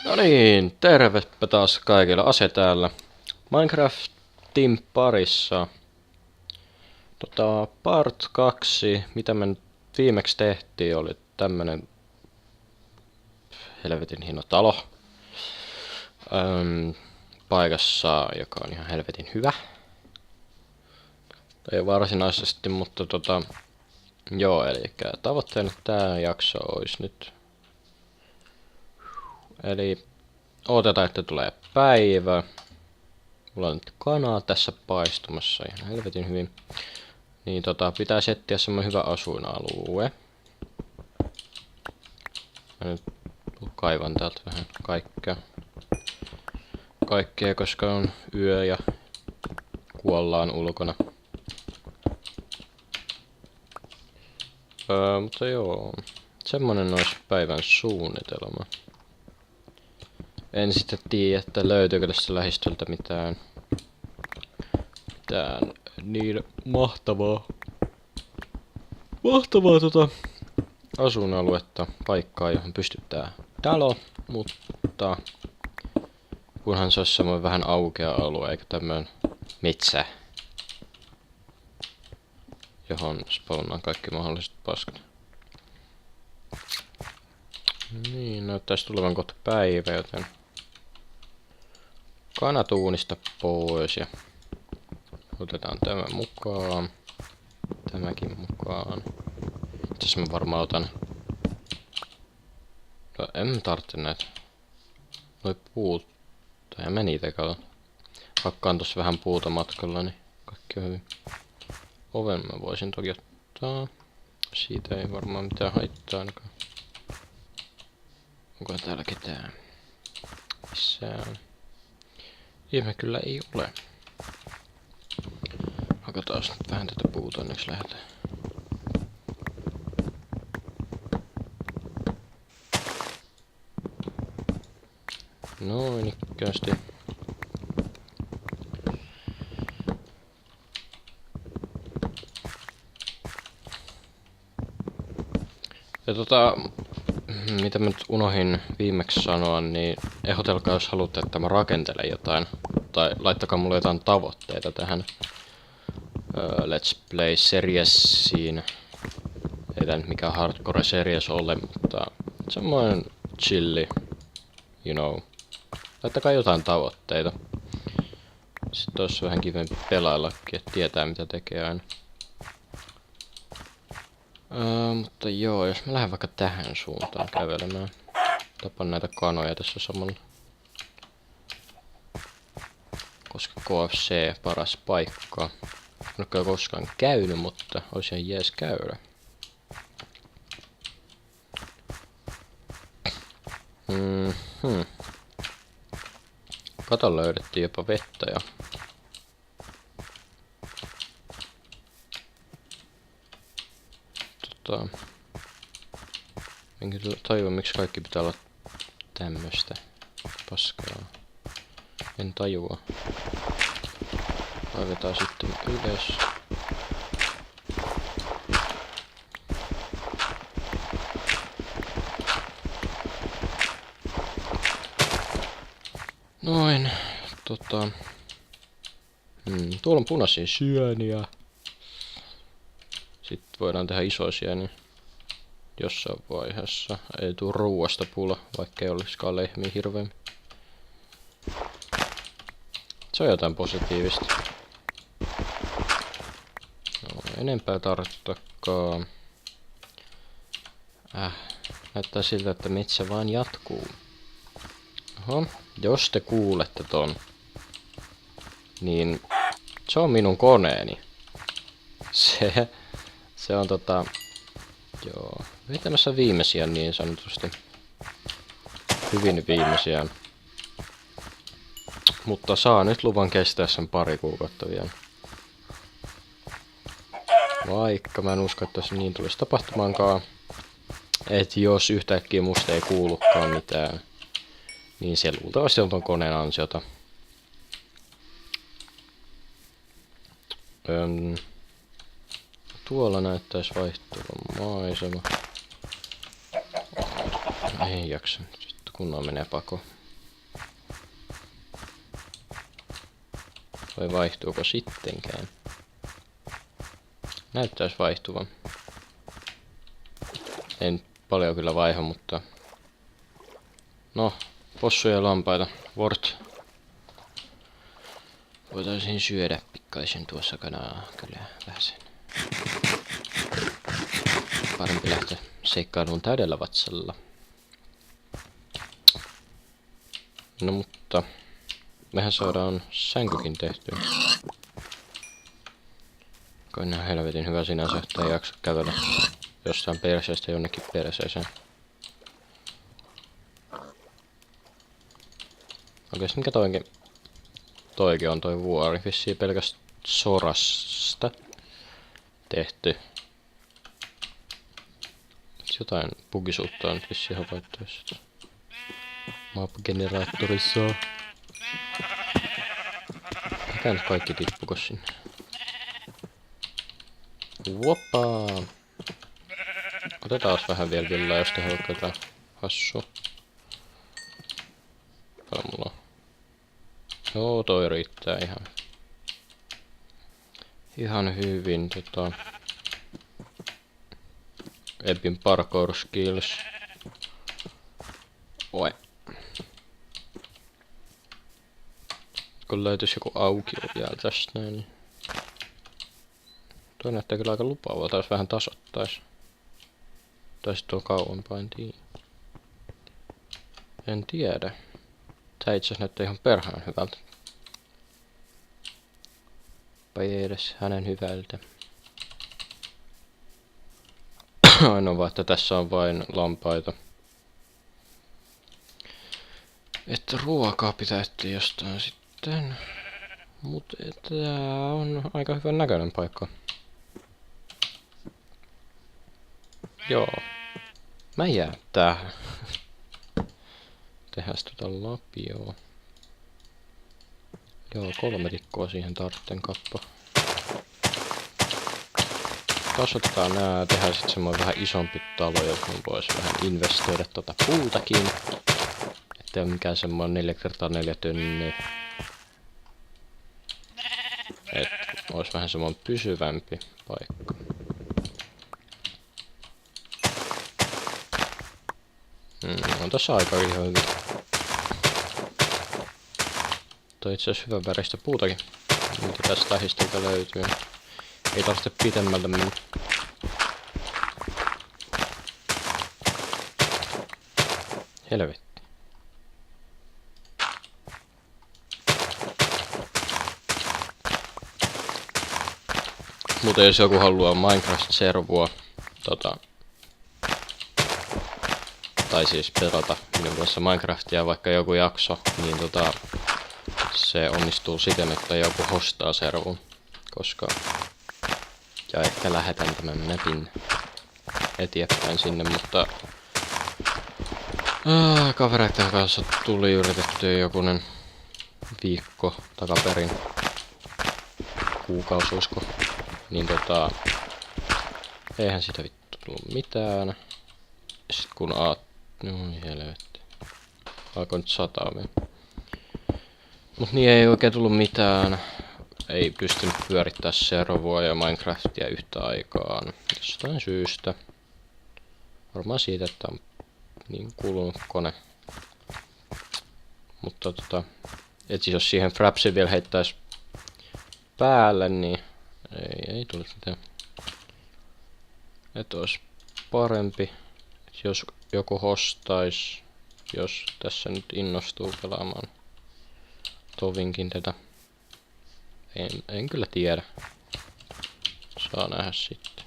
No niin, tervepä taas kaikille. Ase täällä. Minecraftin parissa. Part 2, mitä me nyt viimeksi tehtiin, oli tämmönen helvetin hieno talo. Paikassa, joka on ihan helvetin hyvä. Ei varsinaisesti, mutta joo, eli tavoitteena tää jakso olisi nyt. Eli odotetaan, että tulee päivä. Mulla on nyt kanaa tässä paistumassa ihan helvetin hyvin. Niin pitäisi etsiä semmonen hyvä asuinalue. Mä nyt kaivan täältä vähän kaikkea, koska on yö ja kuollaan ulkona. Mutta joo, semmonen olisi päivän suunnitelma. En sitten tiedä, että löytyykö tässä lähistöltä mitään niin mahtavaa asuinaluetta, paikkaa, johon pystyttää talo, mutta kunhan se olisi semmoinen vähän aukea alue, eikä tämmöinen metsä, johon spawnaan kaikki mahdolliset paskat. Niin, näyttäisi tulevan kohta päivä, joten kanatuunista pois ja otetaan tämä mukaan. Tämäkin mukaan. Itse asiassa mä varmaan otan. No, en tarvitse näitä. Noi puut. Tai en mä niitä kato. Hakkaan tossa vähän puuta matkalla, niin kaikki on hyvin. Oven mä voisin toki ottaa. Siitä ei varmaan mitään haittaa ainakaan. Onko täällä ketään? Missään. Ihme kyllä ei ole. Hakataan nyt vähän tätä puuta, onneksi lähdetään. Noin ikkäästi. Ja mitä mä nyt unohin viimeksi sanoa, niin ehdotelkaa jos haluatte, että mä rakentelen jotain. Tai laittakaa mulle jotain tavoitteita tähän Let's Play Seriesiin. Ei tää nyt mikään hardcore series ole, mutta semmoinen chilli, you know. Laittakaa jotain tavoitteita. Sitten olisi vähän kivempi pelaillakin, että tietää mitä tekee aina. Mutta joo, jos mä lähden vaikka tähän suuntaan kävelemään. Tapan näitä kanoja tässä samalla. Koska KFC paras paikka. En ole koskaan käynyt, mutta olisi ihan jees käydä. Kato löydettiin jopa vettä ja enkä tajua miksi kaikki pitää olla tämmöstä paskaa. En tajua. Kaivetaan sitten ylös. Noin. Tuolla on punaisia syöniä. Sitten voidaan tehdä isoja sieniä jossain vaiheessa. Ei tuu ruuasta pula, vaikka ei olisikaan lehmiä hirveämmin. Se on jotain positiivista. No, enempää tarvittakaan. Näyttää siltä, että metsä vaan jatkuu. Oho, jos te kuulette ton, niin se on minun koneeni. Se on joo, vetämässä viimeisiä niin sanotusti. Hyvin viimeisiä. Mutta saa nyt luvan kestää sen pari kuukautta vielä. Vaikka mä en usko, että se niin tulisi tapahtumaankaan. Et jos yhtäkkiä musta ei kuulukaan mitään, niin se luultavasti on ton koneen ansiota. Tuolla näyttäisi vaihtuvan maisema. Ei jaksa nyt vittu Kunnolla menee pako. Vai vaihtuuko sittenkään? Näyttäisi vaihtuvan. En paljon kyllä vaiho, mutta... No, possuja ja lampaita. Vort. Voitaisiin syödä pikkaisen tuossa kanaa kyllä vähäsen. Parempi lähteä seikkailuun täydellä vatsalla. No mutta... mehän saadaan sänkykin tehtyä. Kai ihan helvetin hyvä sinänsä, että ei jaksa kävellä jostain perseestä jonnekin perseeseen. Oikeesti mikä toikin on toi vuori? Vissiin pelkästä sorasta tehty. Jotain bugisuutta on nyt vissiin havaittuissa. Map-generaattorissa. Mikä nyt kaikki tippuko sinne? Woppa! Otetaan vähän vielä villaa, jos tehdään vaikka jotain hassua. Paljon mulla on? Joo, toi riittää ihan hyvin. Epin parkour skills. Oi. Kun löytyisi joku aukio vielä tästä näin, niin... Toi näyttää kyllä aika lupaavalta, jos vähän tasottais. Tai sit tuo kauempaa, en tiedä. Tää itse asiassa näyttää ihan perhana hyvältä. Vai edes hänen hyvältä. Ainoa vaan, että tässä on vain lampaita. Että ruokaa pitää etsiä jostain sitten. Mut tää on aika hyvän näköinen paikka. Joo. Mä jään tähän. Tehäs lapioa. Joo, 3 tikkoa siihen tarvitsen kappa. Kasvatetaan nää, tehdään sit semmoinen vähän isompi talo, jos mun voisi vähän investoida puutakin. Ettei oo mikään semmoinen 4x4 tynny. Et ois vähän semmoinen pysyvämpi paikka. On tossa aika ihan hyvin. Toi itse asiassa hyvän väristä puutakin, mitä tästä lähistöltä löytyy. Ei tarvitse pitemmältä mennä. Helvetti. Mutta jos joku haluaa Minecraft-servua, tai siis pelata minun kanssa Minecraftia vaikka joku jakso, niin se onnistuu siten, että joku hostaa servun, koska ja ehkä lähetän tämän mapin eteenpäin sinne, mutta kavereiden kanssa tuli yritettyä jokunen viikko takaperin, kuukausi usko, niin eihän sitä vittu tullut mitään. Sitten kun no helvetti. Alkoi nyt sataa vielä. Mut niin ei oikein tullut mitään. Ei pystynyt pyörittämään servua ja Minecraftia yhtä aikaan. Jostain syystä. Varmaan siitä, että on niin kulunut kone. Mutta et siis jos siihen Frapsin vielä heittäis päälle, niin ei tulisi mitään. Et ois parempi. Jos joku hostais, jos tässä nyt innostuu pelaamaan tovinkin tätä. En kyllä tiedä. Saa nähdä sitten.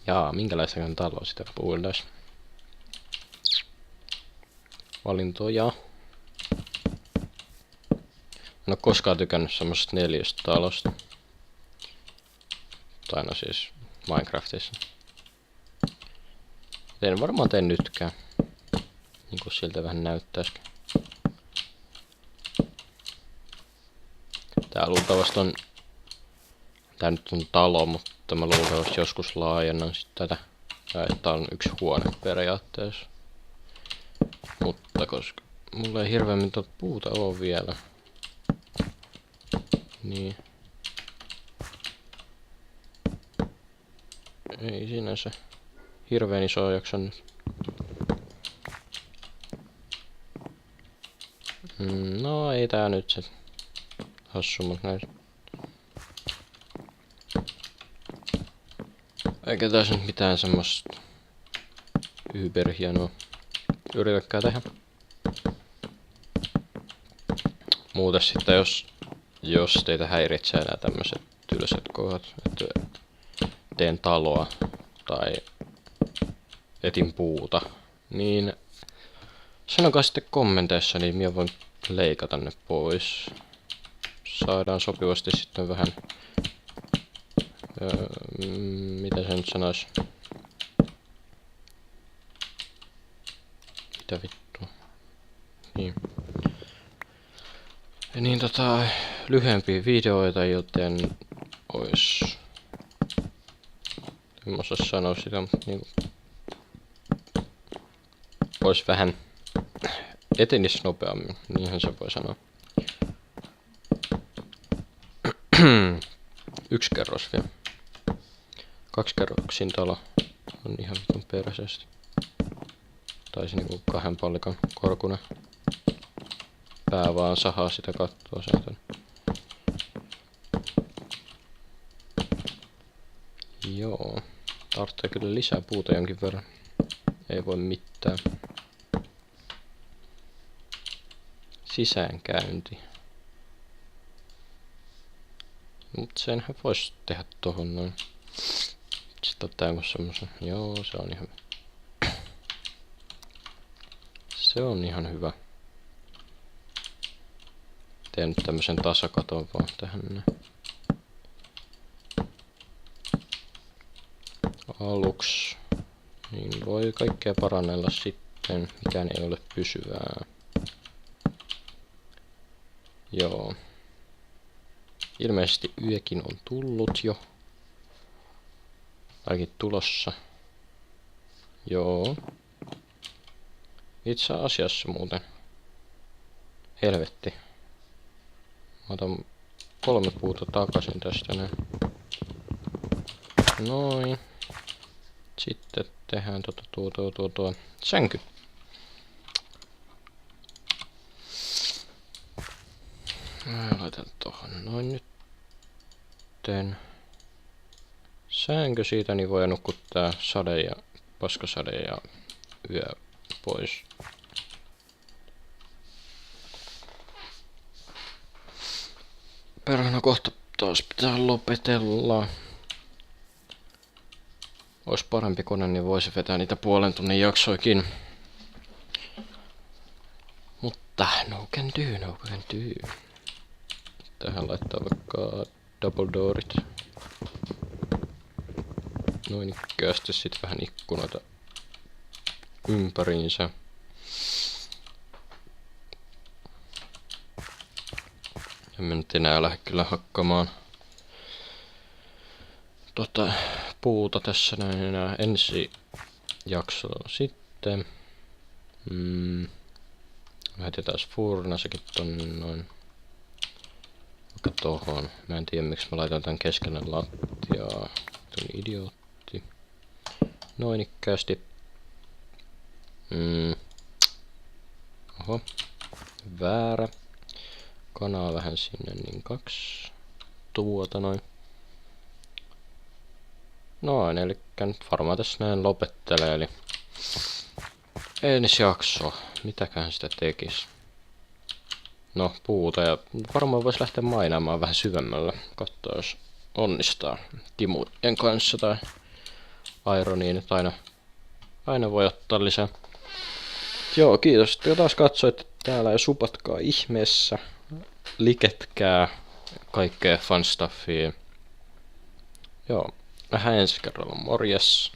Jaa, minkälaista taloa sitä puhuiltais? Valintoja. En oo koskaan tykännyt semmosesta 4 talosta. Tai no siis Minecraftissa. En varmaan tee nytkään. Niinku siltä vähän näyttäisikin. Tää luultavasti on tää nyt on talo, mutta mä luultavasti joskus laajennan sit tätä. Tää on yksi huone periaatteessa. Mutta koska mulla ei hirveämmin tuota puuta oo vielä. Niin. Ei sinänsä hirveän iso jaksa nyt. No ei tää nyt se hassu, mut näin. Eikä tässä nyt mitään semmoista yberhienoa yritäkään tehdä. Muuten sitten jos teitä häiritsee nää tämmöset tylsät kohdat, että teen taloa tai etin puuta, niin sanokaa sitten kommenteissa, niin minä voin leikata ne pois. Saadaan sopivasti sitten vähän, mitä se nyt sanois? Mitä vittua? Niin. Ja niin lyhyempiä videoita, joten ois... En osaa sanoa sitä, mutta niinku... Ois vähän... Etenis nopeammin, niinhän se voi sanoa. Yksi kerros vielä. 2 kerroksin talo on ihan vitun perseesti. Taisi niinku 2 pallikan korkunen. Pää vaan sahaa sitä kattoa saatan. Joo. Tarvitsee kyllä lisää puuta jonkin verran. Ei voi mitään. Sisäänkäynti. Mut senhän vois tehdä tohon noin. Sitten ottaa jonkun semmosen. Joo, se on ihan hyvä. Se on ihan hyvä. Teen nyt tämmösen tasakaton vaan tähän näin. Aluksi. Niin voi kaikkea parannella sitten. Mikään ei ole pysyvää. Joo. Ilmeisesti yökin on tullut jo. Ainakin tulossa. Joo. Itse asiassa muuten. Helvetti. Mä otan 3 puuta takaisin tästä näin. Noin. Sitten tehdään tuo sänky. Mä laitan tohon noin nytten. Säänkö siitä, niin voi nukkuttaa sade ja paskasade ja yö pois. Perhana kohta taas pitää lopetella. Ois parempi kone, niin voisi vetää niitä 1,5 tunnin jaksoikin. Mutta no can do. Tähän laittaa vaikka double doorit. Noin ikkäästi sit vähän ikkunoita ympäriinsä. En mä nyt enää lähde kyllä hakkamaan puuta tässä näin enää ensi jaksoa sitten. Lähetetään furnasekin tonne noin. Vaikka tohon. Mä en tiedä miksi mä laitan tän keskelle lattiaa. Tuli idiootti. Noin ikkäästi. Oho. Väärä. Kanaa vähän sinne, niin 2. Noin. Noin, eli nyt varmaan tässä näin lopettelee, eli ensi jakso. Mitäköhän sitä tekis? No, puuta ja varmaan vois lähteä mainaamaan vähän syvemmällä. Katsoa jos onnistaa Timujen kanssa tai Ironiin, että aina voi ottaa lisää. Joo, kiitos, että taas katsoitte täällä ja supatkaa ihmeessä. Liketkää kaikkea fun stuffia. Joo, nähdään ensi kerralla, morjes!